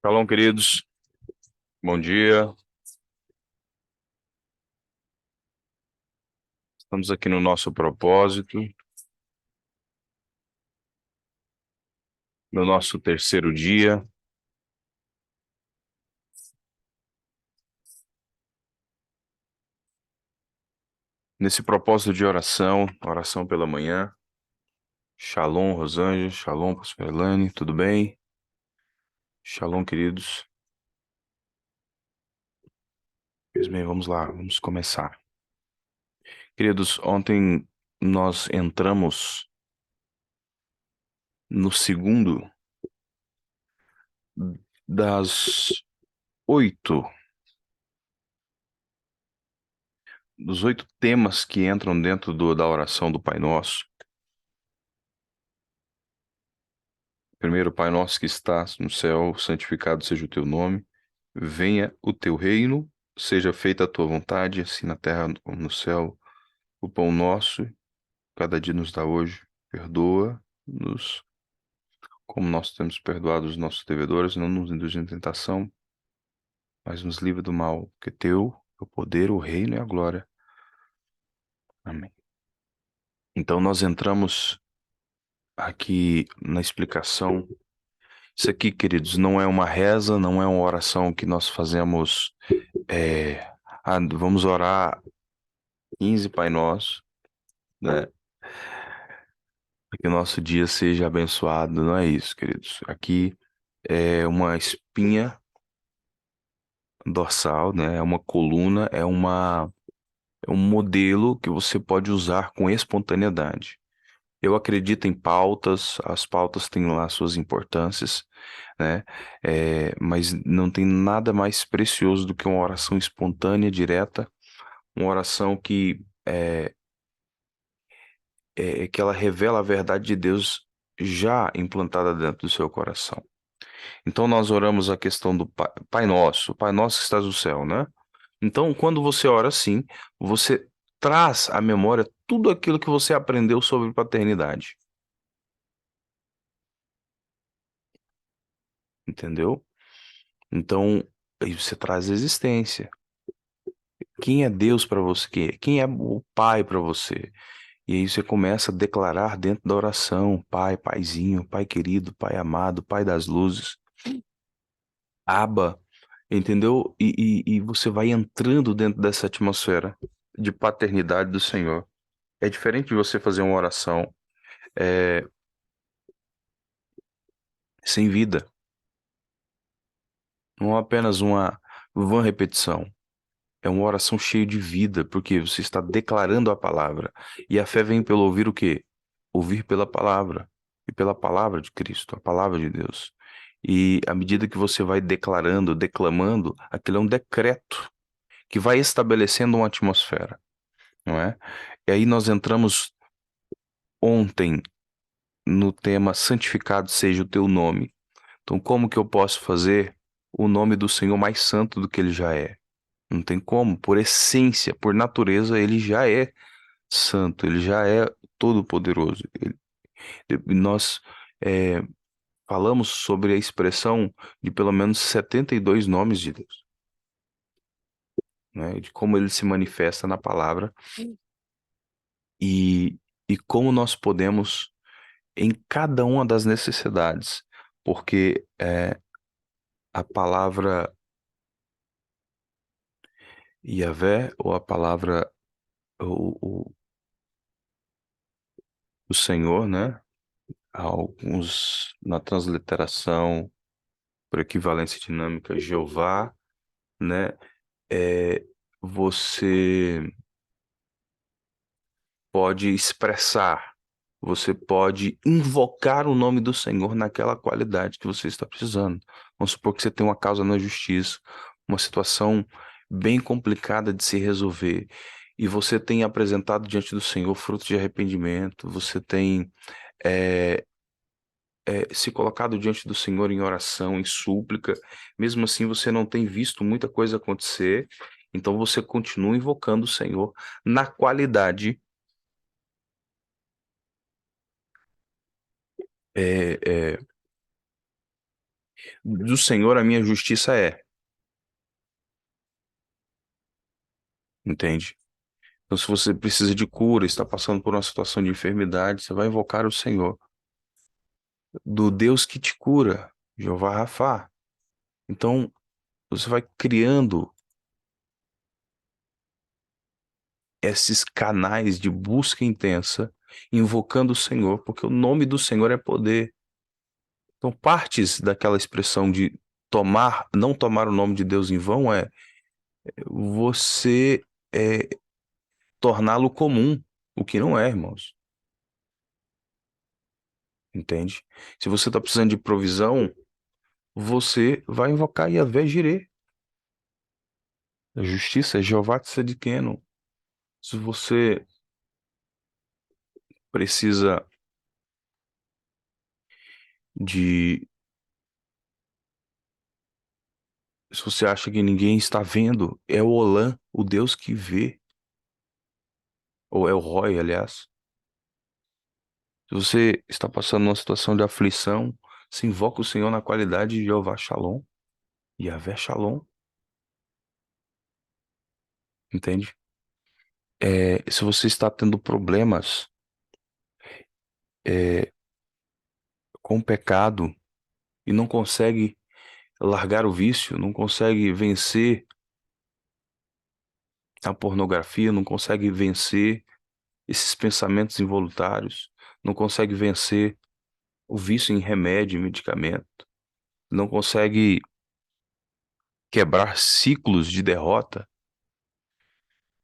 Shalom, queridos. Bom dia. Estamos aqui no nosso propósito, no nosso terceiro dia. Nesse propósito de oração pela manhã. Shalom, Rosângela. Shalom, pastor Elane. Tudo bem? Shalom, queridos. Pois bem, vamos lá, vamos começar. Queridos, ontem nós entramos no segundo das oito, dos 8 temas que entram dentro da oração do Pai Nosso. Primeiro, Pai Nosso que estás no céu, santificado seja o teu nome. Venha o teu reino, seja feita a tua vontade, assim na terra como no céu. O pão nosso, cada dia nos dá hoje. Perdoa-nos, como nós temos perdoado os nossos devedores. Não nos induz em tentação, mas nos livra do mal. Porque teu é o poder, o reino e a glória. Amém. Então nós entramos aqui na explicação. Isso aqui, queridos, não é uma reza, não é uma oração que nós fazemos. Vamos orar 15 Pai Nosso, né? Para que o nosso dia seja abençoado. Não é isso, queridos. Aqui é uma espinha dorsal, né? É uma coluna, é um modelo que você pode usar com espontaneidade. Eu acredito em pautas, as pautas têm lá suas importâncias, né? Mas não tem nada mais precioso do que uma oração espontânea, direta, uma oração que ela revela a verdade de Deus já implantada dentro do seu coração. Então nós oramos a questão do Pai Nosso que estás no céu, né? Então, quando você ora assim, você traz à memória tudo aquilo que você aprendeu sobre paternidade, entendeu? Então, aí você traz a existência. Quem é Deus para você? Quem é o Pai para você? E aí você começa a declarar dentro da oração: Pai, Paizinho, Pai querido, Pai amado, Pai das luzes, Abba, entendeu? E você vai entrando dentro dessa atmosfera de paternidade do Senhor. É diferente de você fazer uma oração é, sem vida, não é apenas uma vã repetição. É uma oração cheia de vida, porque você está declarando a palavra. E a fé vem pelo ouvir o quê? Ouvir pela palavra. E pela palavra de Cristo, a palavra de Deus. E à medida que você vai declarando, declamando, aquilo é um decreto que vai estabelecendo uma atmosfera, não é? E aí nós entramos ontem no tema santificado seja o teu nome. Então, como que eu posso fazer o nome do Senhor mais santo do que ele já é? Não tem como, por essência, por natureza, ele já é santo, ele já é todo-poderoso. Nós é, falamos sobre a expressão de pelo menos 72 nomes de Deus, né? De como ele se manifesta na palavra e, e como nós podemos, em cada uma das necessidades, porque a palavra Yahvé, ou a palavra o, o Senhor, né? Alguns na transliteração por equivalência dinâmica Jeová, né? É, você pode expressar, você pode invocar o nome do Senhor naquela qualidade que você está precisando. Vamos supor que você tem uma causa na justiça, uma situação bem complicada de se resolver, e você tem apresentado diante do Senhor fruto de arrependimento, você tem é, se colocado diante do Senhor em oração, em súplica, mesmo assim você não tem visto muita coisa acontecer, então você continua invocando o Senhor na qualidade É, é, do Senhor a minha justiça é, entende? Então, se você precisa de cura, está passando por uma situação de enfermidade, você vai invocar o Senhor, do Deus que te cura, Jeová Rafá. Então, você vai criando esses canais de busca intensa, invocando o Senhor, porque o nome do Senhor é poder. Então, partes daquela expressão de tomar, não tomar o nome de Deus em vão é você é, torná-lo comum, o que não é, irmãos. Entende? Se você está precisando de provisão, você vai invocar Yahvé Jireh. A justiça é Jeová Tzedekeno. Se você precisa de. Se você acha que ninguém está vendo, é o Olã, o Deus que vê. Ou é o Roy, aliás. Se você está passando uma situação de aflição, se invoca o Senhor na qualidade de Jeová Shalom. Yahvé Shalom. Entende? Se você está tendo problemas é, com o pecado e não consegue largar o vício, não consegue vencer a pornografia, não consegue vencer esses pensamentos involuntários, não consegue vencer o vício em remédio e medicamento, não consegue quebrar ciclos de derrota,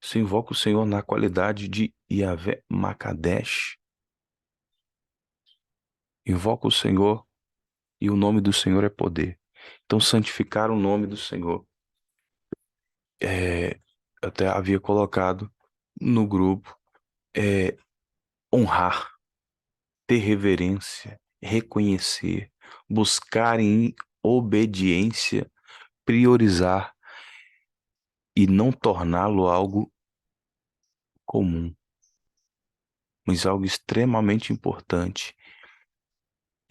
você invoca o Senhor na qualidade de Yahvé Makadesh. Invoca o Senhor e o nome do Senhor é poder. Então, santificar o nome do Senhor. É, eu até havia colocado no grupo, é, honrar, ter reverência, reconhecer, buscar em obediência, priorizar e não torná-lo algo comum, mas algo extremamente importante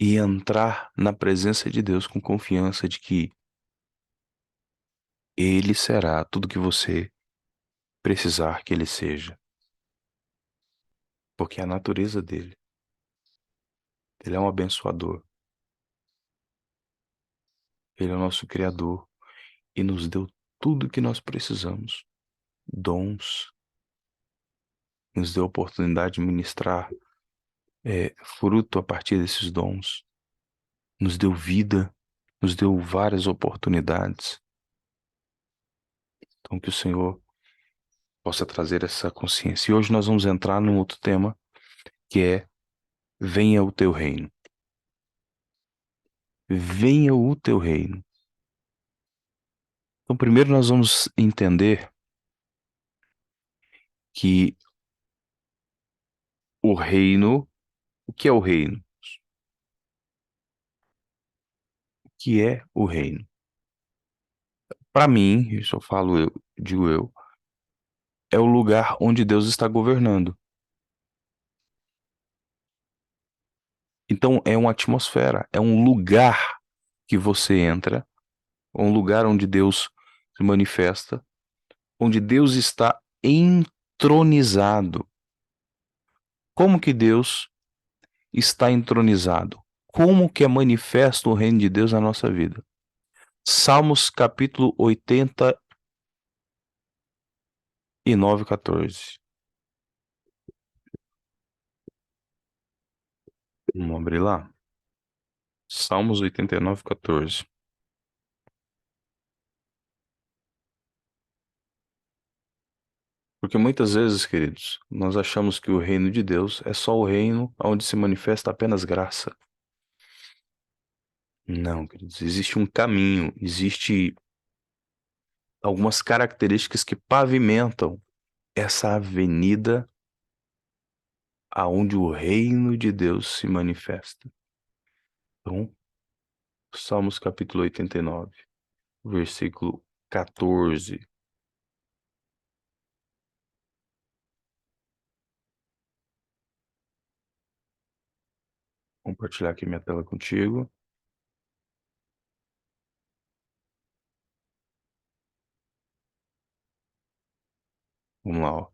e entrar na presença de Deus com confiança de que Ele será tudo que você precisar que Ele seja, porque é a natureza dele. Ele é um abençoador, Ele é o nosso Criador e nos deu tudo que nós precisamos, dons, nos deu a oportunidade de ministrar fruto a partir desses dons, nos deu vida, nos deu várias oportunidades. Então, que o Senhor possa trazer essa consciência. E hoje nós vamos entrar num outro tema, que é: venha o teu reino. Venha o teu reino. Então, primeiro nós vamos entender que o reino, o que é o reino? O que é o reino? Para mim, isso eu falo eu, digo eu, é o lugar onde Deus está governando. Então, é uma atmosfera, é um lugar que você entra, um lugar onde Deus se manifesta, onde Deus está entronizado. Como que Deus está entronizado? Como que é manifesto o reino de Deus na nossa vida? Salmos capítulo 89, 14. Vamos abrir lá. Salmos 89, 14. Porque muitas vezes, queridos, nós achamos que o reino de Deus é só o reino onde se manifesta apenas graça. Não, queridos, existe um caminho, existe algumas características que pavimentam essa avenida aonde o reino de Deus se manifesta. Então, Salmos capítulo 89, versículo 14. compartilhar aqui minha tela contigo. Vamos lá, ó.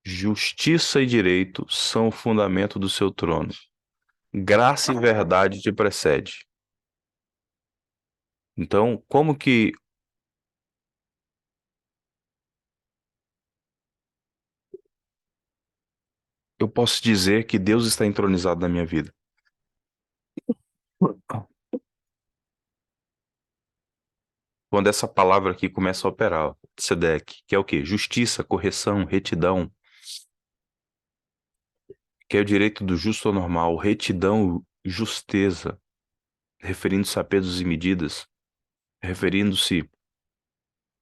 Justiça e direito são o fundamento do seu trono. Graça e verdade te precede. Então, como que eu posso dizer que Deus está entronizado na minha vida? Quando essa palavra aqui começa a operar, ó, tzedek, que é o quê? Justiça, correção, retidão, que é o direito do justo ao normal, retidão, justeza, referindo-se a pesos e medidas, referindo-se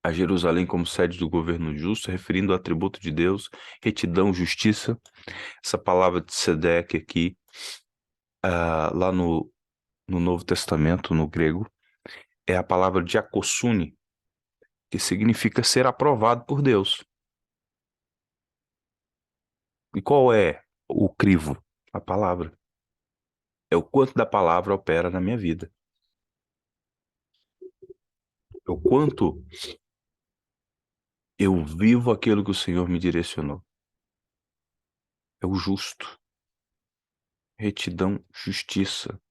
a Jerusalém como sede do governo justo, referindo ao atributo de Deus, retidão, justiça. Essa palavra de tzedek aqui, lá no Novo Testamento, no grego, é a palavra diakossune, que significa ser aprovado por Deus. E qual é o crivo? A palavra. É o quanto da palavra opera na minha vida. É o quanto eu vivo aquilo que o Senhor me direcionou. É o justo. Retidão, justiça.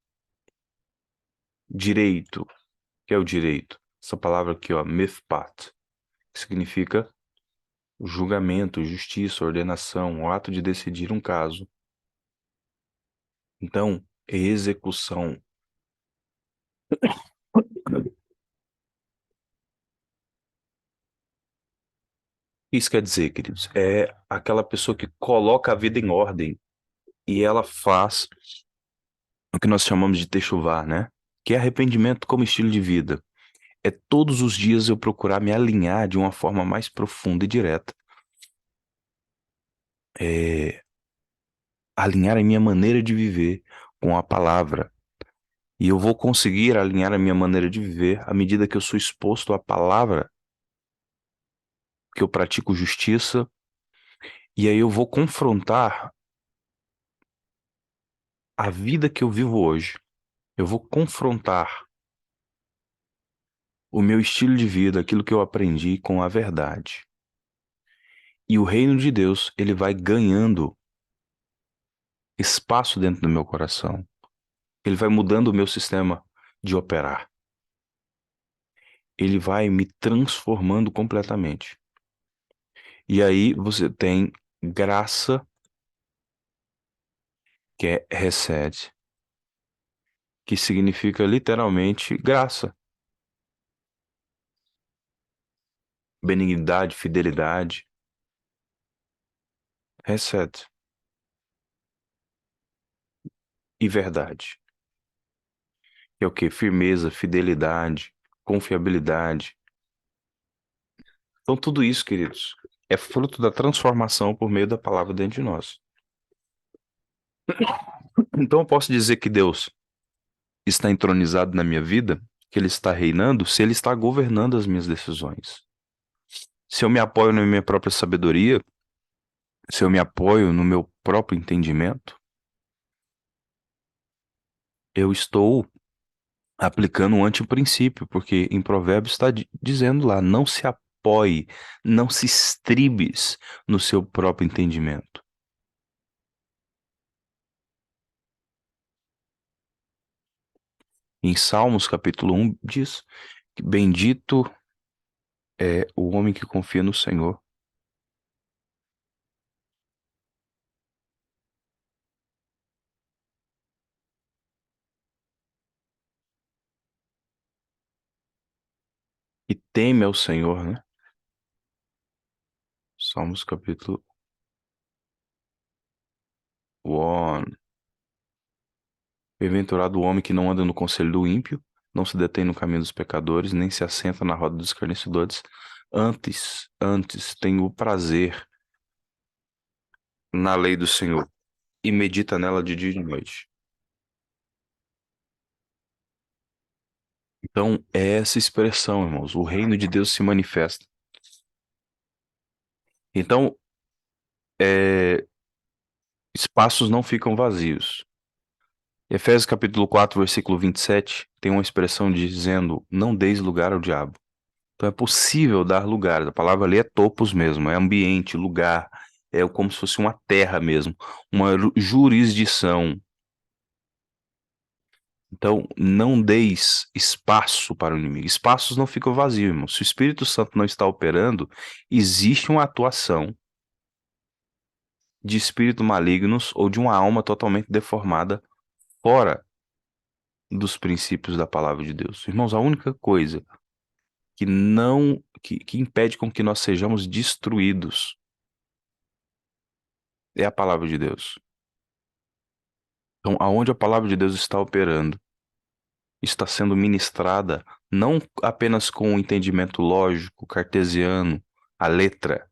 Direito. Que é o direito? Essa palavra aqui, ó, mifpat, que significa julgamento, justiça, ordenação, o ato de decidir um caso. Então, é execução. Isso quer dizer, queridos, é aquela pessoa que coloca a vida em ordem e ela faz o que nós chamamos de techuvá, né? Que é arrependimento como estilo de vida. É todos os dias eu procurar me alinhar de uma forma mais profunda e direta. É alinhar a minha maneira de viver com a palavra. E eu vou conseguir alinhar a minha maneira de viver à medida que eu sou exposto à palavra, que eu pratico justiça, e aí eu vou confrontar a vida que eu vivo hoje. Eu vou confrontar o meu estilo de vida, aquilo que eu aprendi com a verdade. E o reino de Deus, ele vai ganhando espaço dentro do meu coração. Ele vai mudando o meu sistema de operar. Ele vai me transformando completamente. E aí você tem graça, que é recebe, que significa literalmente graça, benignidade, fidelidade, recebe, e verdade. É o quê? Firmeza, fidelidade, confiabilidade. Então, tudo isso, queridos, é fruto da transformação por meio da palavra dentro de nós. Então, eu posso dizer que Deus está entronizado na minha vida, que Ele está reinando, se Ele está governando as minhas decisões. Se eu me apoio na minha própria sabedoria, se eu me apoio no meu próprio entendimento, eu estou aplicando um antiprincípio, porque em Provérbios está dizendo lá, não se apoie, não se estribes no seu próprio entendimento. Em Salmos capítulo 1 diz que bendito é o homem que confia no Senhor. E teme ao Senhor, né? Salmos capítulo 1. Bem-aventurado o homem que não anda no conselho do ímpio, não se detém no caminho dos pecadores, nem se assenta na roda dos escarnecedores. Antes tem o prazer na lei do Senhor e medita nela de dia e de noite. Então, é essa expressão, irmãos, o reino de Deus se manifesta. Então, espaços não ficam vazios. Efésios capítulo 4, versículo 27, tem uma expressão dizendo: não deis lugar ao diabo. Então é possível dar lugar. A palavra ali é topos mesmo, é ambiente, lugar, é como se fosse uma terra mesmo, uma jurisdição. Então não deis espaço para o inimigo. Espaços não ficam vazios, irmão. Se o Espírito Santo não está operando, existe uma atuação de espíritos malignos ou de uma alma totalmente deformada fora dos princípios da palavra de Deus. Irmãos, a única coisa que não que impede com que nós sejamos destruídos é a palavra de Deus. Então, aonde a palavra de Deus está operando, está sendo ministrada não apenas com o entendimento lógico, cartesiano, a letra.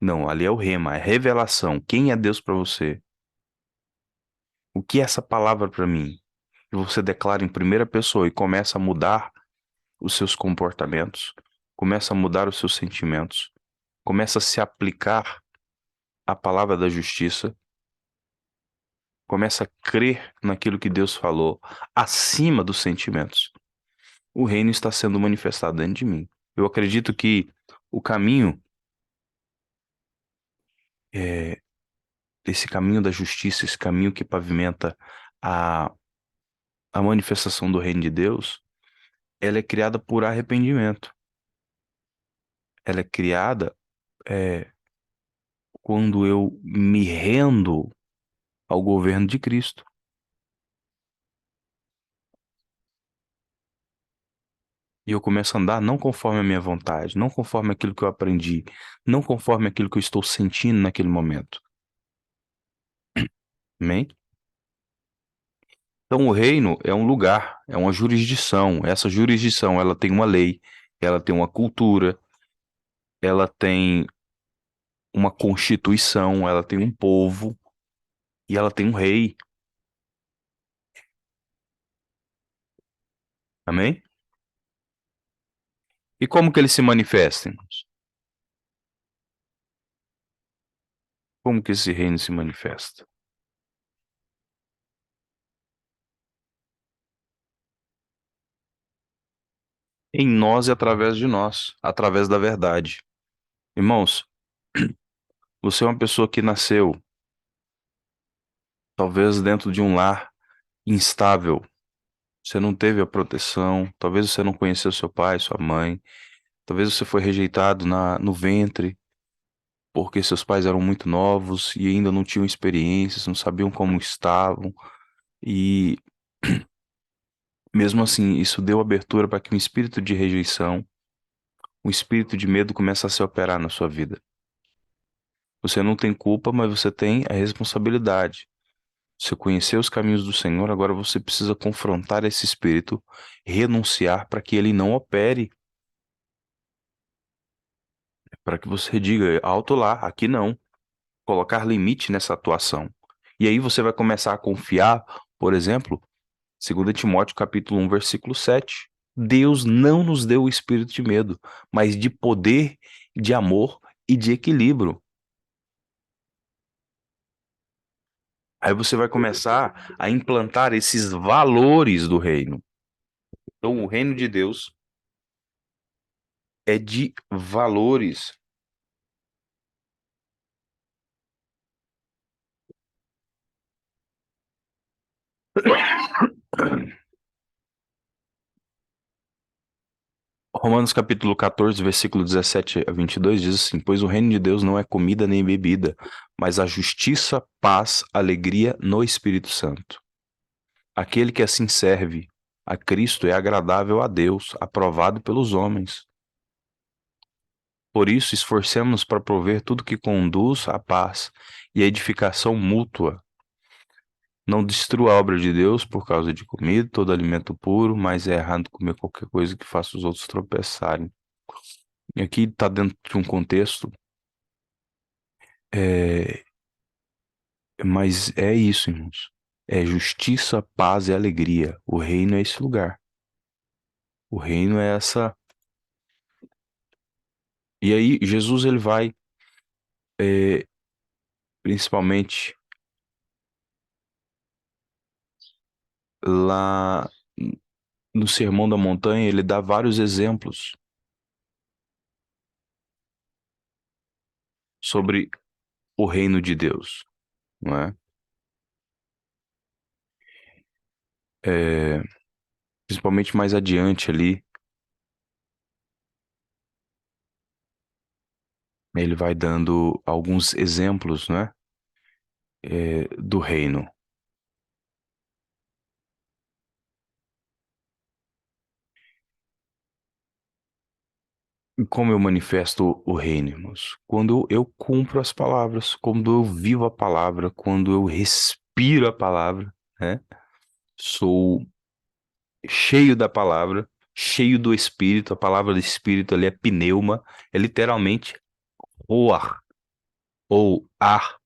Não, ali é o rema, é revelação. Quem é Deus para você? O que é essa palavra para mim? E você declara em primeira pessoa e começa a mudar os seus comportamentos, começa a mudar os seus sentimentos, começa a se aplicar a palavra da justiça, começa a crer naquilo que Deus falou, acima dos sentimentos. O reino está sendo manifestado dentro de mim. Eu acredito que o caminho, é, esse caminho da justiça, esse caminho que pavimenta a, a manifestação do reino de Deus, ela é criada por arrependimento. Ela é criada, é, quando eu me rendo ao governo de Cristo. E eu começo a andar não conforme a minha vontade, não conforme aquilo que eu aprendi, não conforme aquilo que eu estou sentindo naquele momento. Amém? Então, o reino é um lugar, é uma jurisdição. Essa jurisdição, ela tem uma lei, ela tem uma cultura, ela tem uma constituição, ela tem um povo e ela tem um rei. Amém? E como que ele se manifesta, irmãos? Como que esse reino se manifesta? Em nós e através de nós, através da verdade. Irmãos, você é uma pessoa que nasceu, talvez dentro de um lar instável. Você não teve a proteção, talvez você não conheceu seu pai, sua mãe, talvez você foi rejeitado no ventre, porque seus pais eram muito novos e ainda não tinham experiências, não sabiam como estavam, e mesmo assim, isso deu abertura para que um espírito de rejeição, um espírito de medo comece a se operar na sua vida. Você não tem culpa, mas você tem a responsabilidade. Você conheceu os caminhos do Senhor, agora você precisa confrontar esse espírito, renunciar para que ele não opere, para que você diga alto lá, aqui não, colocar limite nessa atuação. E aí você vai começar a confiar, por exemplo, 2 Timóteo capítulo 1, versículo 7. Deus não nos deu o espírito de medo, mas de poder, de amor e de equilíbrio. Aí você vai começar a implantar esses valores do reino. Então, o reino de Deus é de valores. Romanos capítulo 14, versículo 17 a 22 diz assim: pois o reino de Deus não é comida nem bebida, mas a justiça, paz, alegria no Espírito Santo. Aquele que assim serve a Cristo é agradável a Deus, aprovado pelos homens. Por isso, esforcemos para prover tudo que conduz à paz e à edificação mútua. Não destrua a obra de Deus por causa de comida, todo alimento puro, mas é errado comer qualquer coisa que faça os outros tropeçarem. E aqui está dentro de um contexto, é, mas é isso, irmãos. É justiça, paz e alegria. O reino é esse lugar. O reino é essa. E aí, Jesus ele vai, é, principalmente, Lá no Sermão da Montanha, ele dá vários exemplos sobre o reino de Deus, não é? É, principalmente mais adiante ali, ele vai dando alguns exemplos, né, do reino. E como eu manifesto o reino, irmãos? Quando eu cumpro as palavras, quando eu vivo a palavra, quando eu respiro a palavra, né? Sou cheio da palavra, cheio do Espírito. A palavra do Espírito ali é pneuma, é literalmente roar ou ar,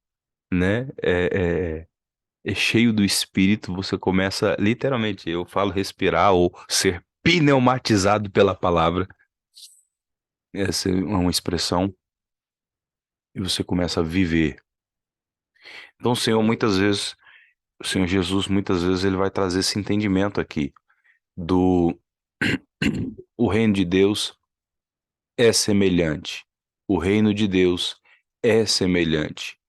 né? É cheio do Espírito. Você começa, literalmente, eu falo respirar ou ser pneumatizado pela palavra. Essa é uma expressão e você começa a viver. Então, o Senhor Jesus, muitas vezes, ele vai trazer esse entendimento aqui do o reino de Deus é semelhante. O reino de Deus é semelhante.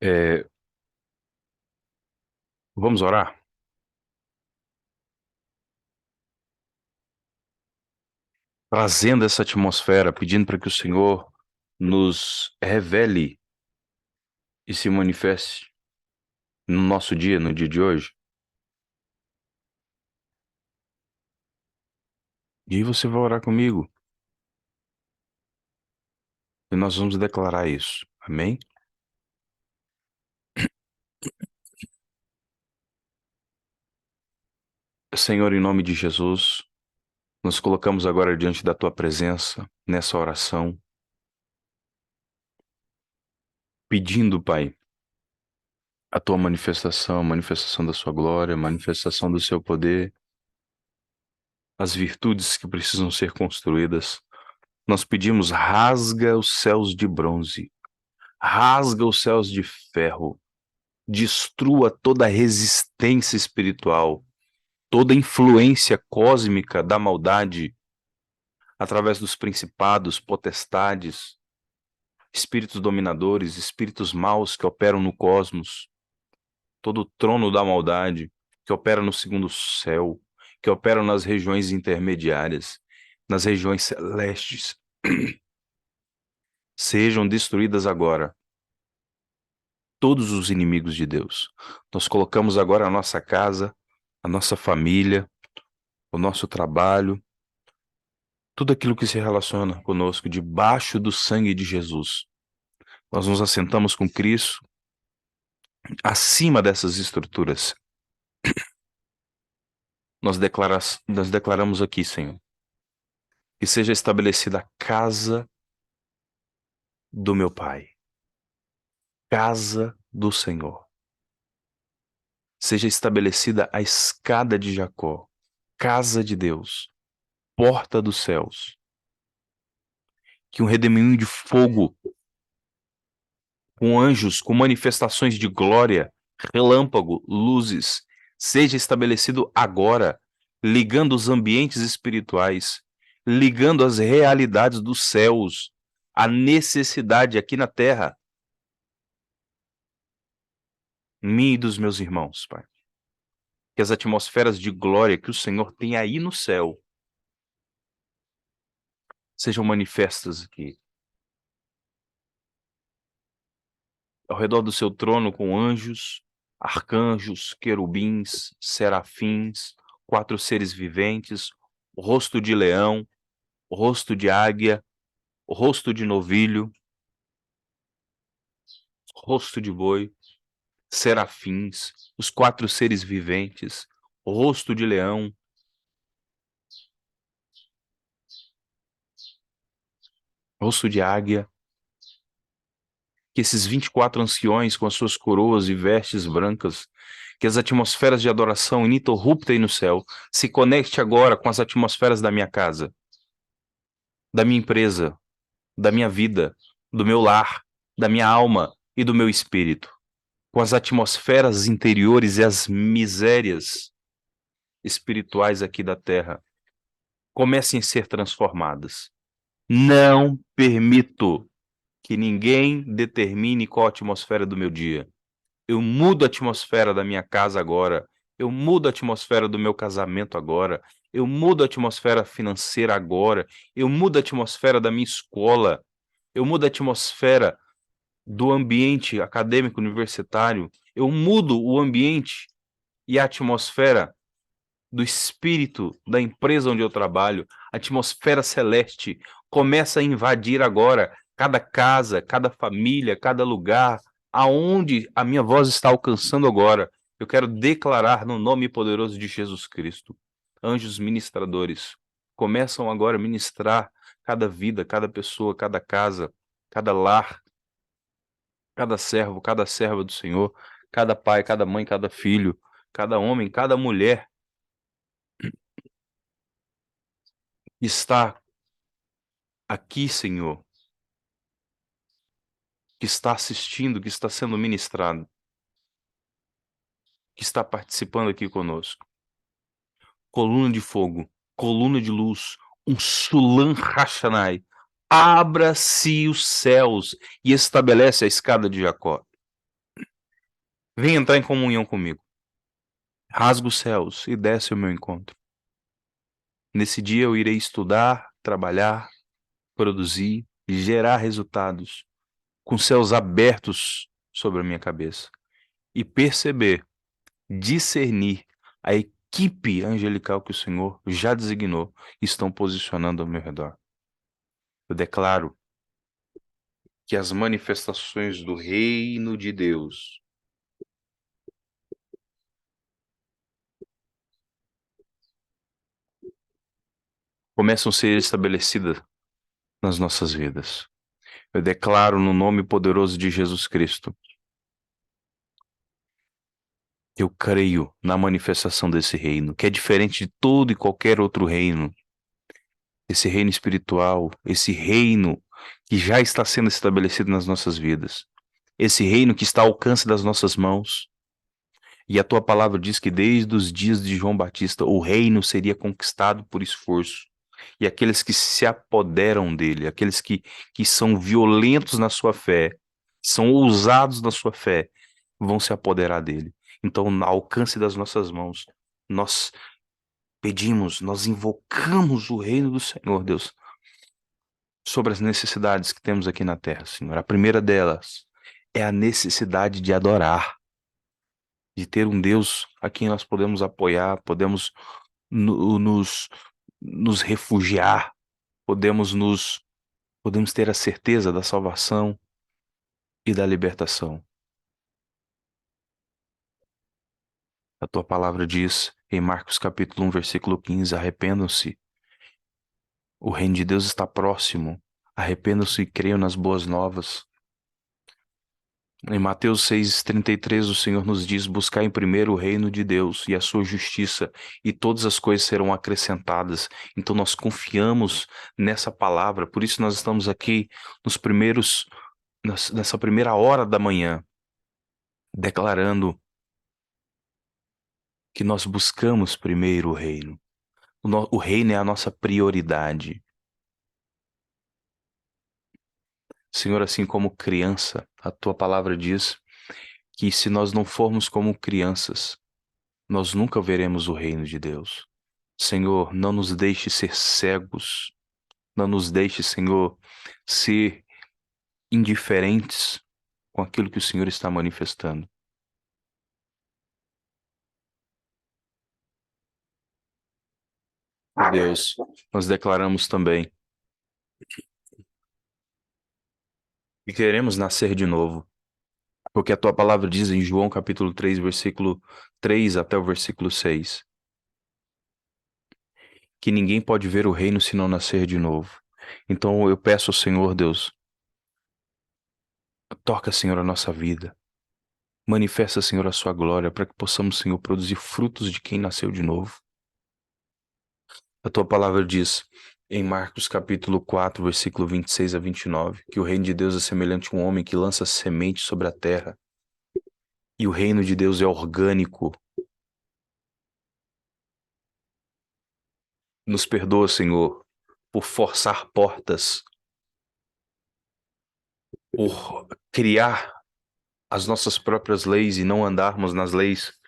É, vamos orar? Trazendo essa atmosfera, pedindo para que o Senhor nos revele e se manifeste no nosso dia, no dia de hoje. E aí você vai orar comigo e nós vamos declarar isso. Amém? Senhor, em nome de Jesus, nos colocamos agora diante da tua presença nessa oração, pedindo, Pai, a tua manifestação, manifestação da sua glória, manifestação do seu poder, as virtudes que precisam ser construídas. Nós pedimos, rasga os céus de bronze, rasga os céus de ferro, destrua toda resistência espiritual, toda influência cósmica da maldade através dos principados, potestades, espíritos dominadores, espíritos maus que operam no cosmos, todo o trono da maldade que opera no segundo céu, que opera nas regiões intermediárias, nas regiões celestes, sejam destruídas agora todos os inimigos de Deus. Nós colocamos agora a nossa casa, a nossa família, o nosso trabalho, tudo aquilo que se relaciona conosco debaixo do sangue de Jesus. Nós nos assentamos com Cristo acima dessas estruturas. Nós declaramos aqui, Senhor, que seja estabelecida a casa do meu Pai, casa do Senhor. Seja estabelecida a escada de Jacó, casa de Deus, porta dos céus. Que um redemoinho de fogo, com anjos, com manifestações de glória, relâmpago, luzes, seja estabelecido agora, ligando os ambientes espirituais, ligando as realidades dos céus, a necessidade aqui na terra, mim e dos meus irmãos, Pai. Que as atmosferas de glória que o Senhor tem aí no céu sejam manifestas aqui, ao redor do seu trono, com anjos, arcanjos, querubins, serafins, quatro seres viventes, o rosto de leão, o rosto de águia, o rosto de novilho, rosto de boi, serafins, os quatro seres viventes, o rosto de leão, rosto de águia, que esses 24 anciões com as suas coroas e vestes brancas, que as atmosferas de adoração ininterrupta aí no céu se conecte agora com as atmosferas da minha casa, da minha empresa, da minha vida, do meu lar, da minha alma e do meu espírito, com as atmosferas interiores e as misérias espirituais aqui da terra comecem a ser transformadas. Não permito que ninguém determine qual a atmosfera do meu dia. Eu mudo a atmosfera da minha casa agora. Eu mudo a atmosfera do meu casamento agora. Eu mudo a atmosfera financeira agora. Eu mudo a atmosfera da minha escola. Eu mudo a atmosfera do ambiente acadêmico universitário. Eu mudo o ambiente e a atmosfera do espírito da empresa onde eu trabalho. A atmosfera celeste começa a invadir agora cada casa, cada família, cada lugar, aonde a minha voz está alcançando agora. Eu quero declarar no nome poderoso de Jesus Cristo. Anjos ministradores começam agora a ministrar cada vida, cada pessoa, cada casa, cada lar, cada servo, cada serva do Senhor, cada pai, cada mãe, cada filho, cada homem, cada mulher está aqui, Senhor, que está assistindo, que está sendo ministrado, que está participando aqui conosco. Coluna de fogo, coluna de luz, um Sulam Rashanai. Abra-se os céus e estabelece a escada de Jacó. Vem entrar em comunhão comigo. Rasga os céus e desce ao meu encontro. Nesse dia eu irei estudar, trabalhar, produzir, gerar resultados, com céus abertos sobre a minha cabeça. E perceber, discernir a equipe angelical que o Senhor já designou e estão posicionando ao meu redor. Eu declaro que as manifestações do reino de Deus começam a ser estabelecidas nas nossas vidas. Eu declaro no nome poderoso de Jesus Cristo. Eu creio na manifestação desse reino, que é diferente de todo e qualquer outro reino. Esse reino espiritual, esse reino que já está sendo estabelecido nas nossas vidas. Esse reino que está ao alcance das nossas mãos. E a tua palavra diz que desde os dias de João Batista o reino seria conquistado por esforço. E aqueles que se apoderam dele, aqueles que são violentos na sua fé, são ousados na sua fé, vão se apoderar dele. Então, ao alcance das nossas mãos, nós pedimos, nós invocamos o reino do Senhor, Deus, sobre as necessidades que temos aqui na terra, Senhor. A primeira delas é a necessidade de adorar, de ter um Deus a quem nós podemos apoiar, podemos nos, nos refugiar, podemos podemos ter a certeza da salvação e da libertação. A tua palavra diz em Marcos capítulo 1, versículo 15, arrependam-se. O reino de Deus está próximo. Arrependam-se e creiam nas boas novas. Em Mateus 6,33, o Senhor nos diz: buscar em primeiro o reino de Deus e a sua justiça, e todas as coisas serão acrescentadas. Então nós confiamos nessa palavra, por isso nós estamos aqui nessa primeira hora da manhã, declarando que nós buscamos primeiro o reino. O reino é a nossa prioridade. Senhor, assim como criança, a tua palavra diz que se nós não formos como crianças, nós nunca veremos o reino de Deus. Senhor, não nos deixe ser cegos, não nos deixe, Senhor, ser indiferentes com aquilo que o Senhor está manifestando. Deus, nós declaramos também que queremos nascer de novo, porque a tua palavra diz em João capítulo 3, versículo 3 até o versículo 6, que ninguém pode ver o reino se não nascer de novo. Então eu peço ao Senhor, Deus, Toca, Senhor, a nossa vida. Manifesta, Senhor, a sua glória para que possamos, Senhor, produzir frutos de quem nasceu de novo. A tua palavra diz em Marcos capítulo 4, versículo 26 a 29, que o reino de Deus é semelhante a um homem que lança semente sobre a terra. E o reino de Deus é orgânico. Nos perdoa, Senhor, por forçar portas, por criar as nossas próprias leis e não andarmos nas leis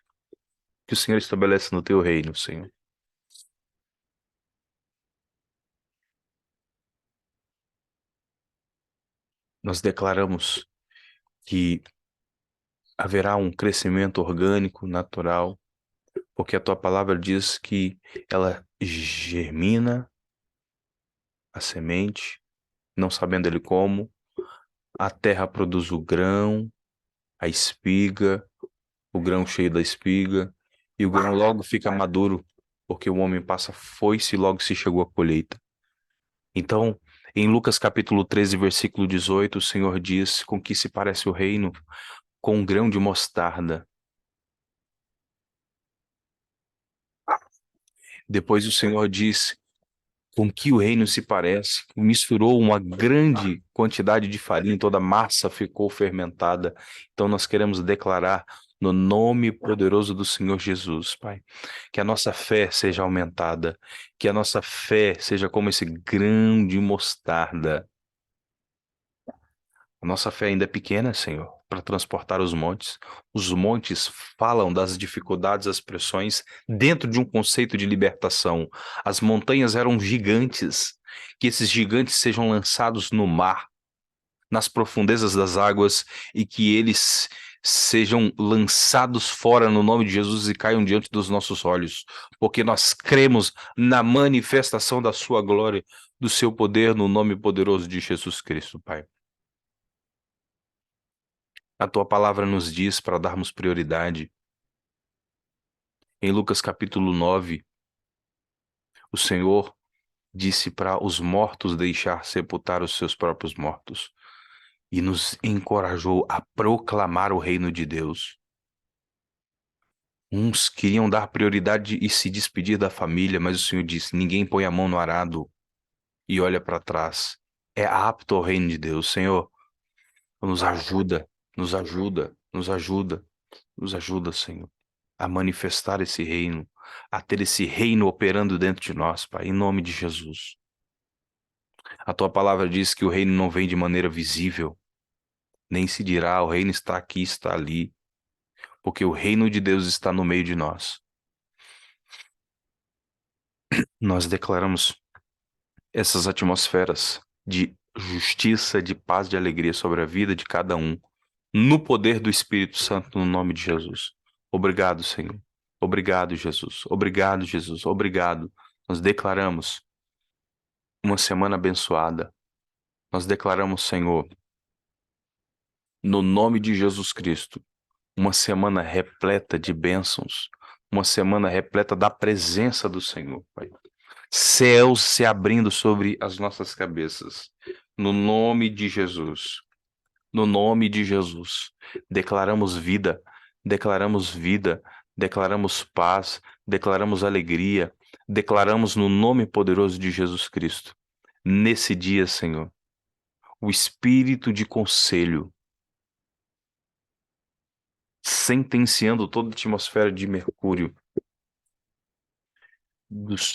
que o Senhor estabelece no teu reino, Senhor. Nós declaramos que haverá um crescimento orgânico, natural, porque a tua palavra diz que ela germina a semente, não sabendo ele como, a terra produz o grão, a espiga, o grão cheio da espiga, e o grão logo fica maduro, porque o homem passa foice e logo se chegou a colheita. Então, em Lucas capítulo 13, versículo 18, o Senhor diz com que se parece o reino com um grão de mostarda. Depois o Senhor diz com que o reino se parece. Misturou uma grande quantidade de farinha, toda a massa ficou fermentada. Então nós queremos declarar no nome poderoso do Senhor Jesus, Pai, que a nossa fé seja aumentada, que a nossa fé seja como esse grão de mostarda. A nossa fé ainda é pequena, Senhor, para transportar os montes. Os montes falam das dificuldades, das pressões, dentro de um conceito de libertação. As montanhas eram gigantes, que esses gigantes sejam lançados no mar, nas profundezas das águas, e que eles sejam lançados fora no nome de Jesus e caiam diante dos nossos olhos, porque nós cremos na manifestação da sua glória, do seu poder, no nome poderoso de Jesus Cristo, Pai. A tua palavra nos diz para darmos prioridade. Em Lucas capítulo 9, o Senhor disse para os mortos deixar sepultar os seus próprios mortos e nos encorajou a proclamar o reino de Deus. Uns queriam dar prioridade e se despedir da família, mas o Senhor disse: ninguém põe a mão no arado e olha para trás. É apto ao reino de Deus. Senhor, nos ajuda, nos ajuda, nos ajuda, nos ajuda, Senhor, a manifestar esse reino, a ter esse reino operando dentro de nós, Pai, em nome de Jesus. A tua palavra diz que o reino não vem de maneira visível, nem se dirá, o reino está aqui, está ali, porque o reino de Deus está no meio de nós. Nós declaramos essas atmosferas de justiça, de paz, de alegria sobre a vida de cada um, no poder do Espírito Santo, no nome de Jesus. Obrigado, Senhor. Obrigado, Jesus. Obrigado, Jesus. Obrigado. Nós declaramos uma semana abençoada. Nós declaramos, Senhor, no nome de Jesus Cristo, uma semana repleta de bênçãos, uma semana repleta da presença do Senhor, Pai. Céus se abrindo sobre as nossas cabeças, no nome de Jesus. No nome de Jesus, declaramos vida, declaramos vida, declaramos paz, declaramos alegria, declaramos no nome poderoso de Jesus Cristo. Nesse dia, Senhor, o espírito de conselho, sentenciando toda a atmosfera de Mercúrio,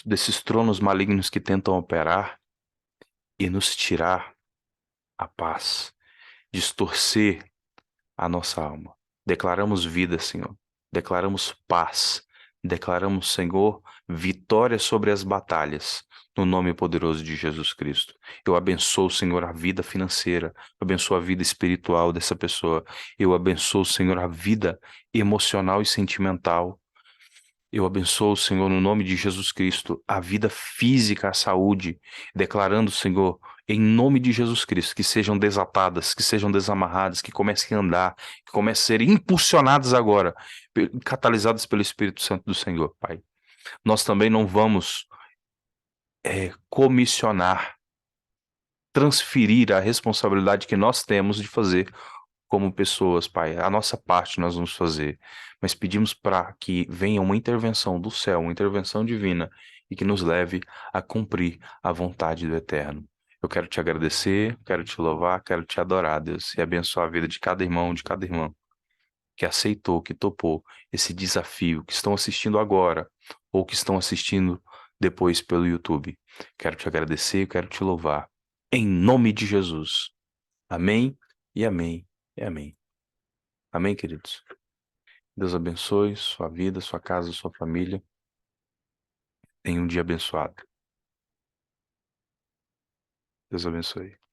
desses tronos malignos que tentam operar e nos tirar a paz, distorcer a nossa alma. Declaramos vida, Senhor. Declaramos paz. Declaramos, Senhor, vitória sobre as batalhas, no nome poderoso de Jesus Cristo. Eu abençoo, Senhor, a vida financeira. Eu abençoo a vida espiritual dessa pessoa. Eu abençoo, Senhor, a vida emocional e sentimental. Eu abençoo, Senhor, no nome de Jesus Cristo, a vida física, a saúde, declarando, Senhor, em nome de Jesus Cristo, que sejam desatadas, que sejam desamarradas, que comecem a andar, que comecem a ser impulsionadas agora, catalisadas pelo Espírito Santo do Senhor, Pai. Nós também não vamos comissionar, transferir a responsabilidade que nós temos de fazer como pessoas, Pai. A nossa parte nós vamos fazer, mas pedimos para que venha uma intervenção do céu, uma intervenção divina e que nos leve a cumprir a vontade do Eterno. Eu quero te agradecer, quero te louvar, quero te adorar, Deus, e abençoar a vida de cada irmão, de cada irmã que aceitou, que topou esse desafio, que estão assistindo agora ou que estão assistindo depois pelo YouTube. Quero te agradecer, quero te louvar. Em nome de Jesus. Amém e amém e amém. Amém, queridos. Deus abençoe sua vida, sua casa, sua família. Tenha um dia abençoado. Deus abençoe.